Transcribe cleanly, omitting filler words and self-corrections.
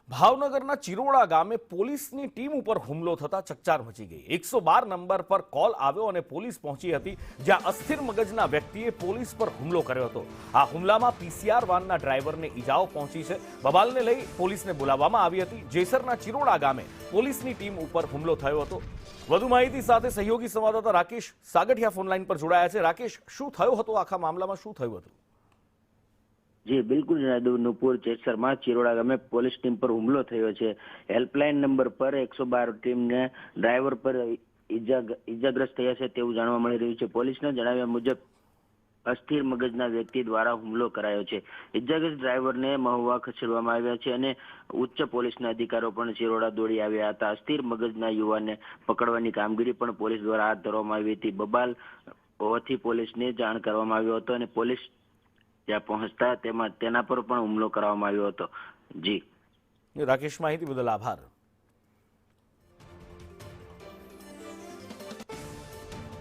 ભાવનગરના ચિરોડા ગામે પોલીસની ટીમ ઉપર હુમલો થતા ચકચાર મચી ગઈ। 112 નંબર પર કોલ આવ્યો અને પોલીસ પહોંચી હતી, જ્યાં અસ્થિર મગજના વ્યક્તિએ પોલીસ પર હુમલો કર્યો હતો। આ હુમલામાં પીસીઆર વાનના ડ્રાઈવરને ઈજાઓ પહોંચી છે। બબાલને લઈ પોલીસને બોલાવવામાં આવી હતી। જેસરના ચિરોડા ગામે પોલીસની ટીમ ઉપર હુમલો થયો હતો। વધુ માહિતી સાથે સહયોગી સંવાદદાતા રાકેશ સાગઠિયા ફોનલાઈન પર જોડાયા છે। રાકેશ, શું થયો હતો? આખા મામલામાં શું થયું હતું? જી બિલકુલ જણાવી નુપુર જેસરમાં ચિરોડા ગામે પોલીસ ટીમ પર હુમલો થયો છે। હેલ્પલાઇન નંબર પર 112 ટીમને ડ્રાઈવર પર ઈજાગ્રસ્ત થયા છે તેવું જાણવા મળી રહ્યું છે। પોલીસના જણાવ્યા મુજબ અસ્થિર મગજના વ્યક્તિ દ્વારા હુમલો કરાયો છે। ઈજાગ્રસ્ત ડ્રાઈવરને મહુવા ખસેડવામાં આવ્યા છે અને ઉચ્ચ પોલીસના અધિકારીઓ પણ ચિરોડા દોડી આવ્યા હતા। અસ્થિર મગજના યુવાનને પકડવાની કામગીરી પણ પોલીસ દ્વારા હાથ ધરવામાં આવી હતી। બબાલ હોવાથી પોલીસને જાણ કરવામાં આવ્યો હતો અને પોલીસ ત્યાં પહોંચતા તેના પર પણ હુમલો કરવામાં આવ્યો હતો। જી રાકેશ, માહિતી બદલ આભાર।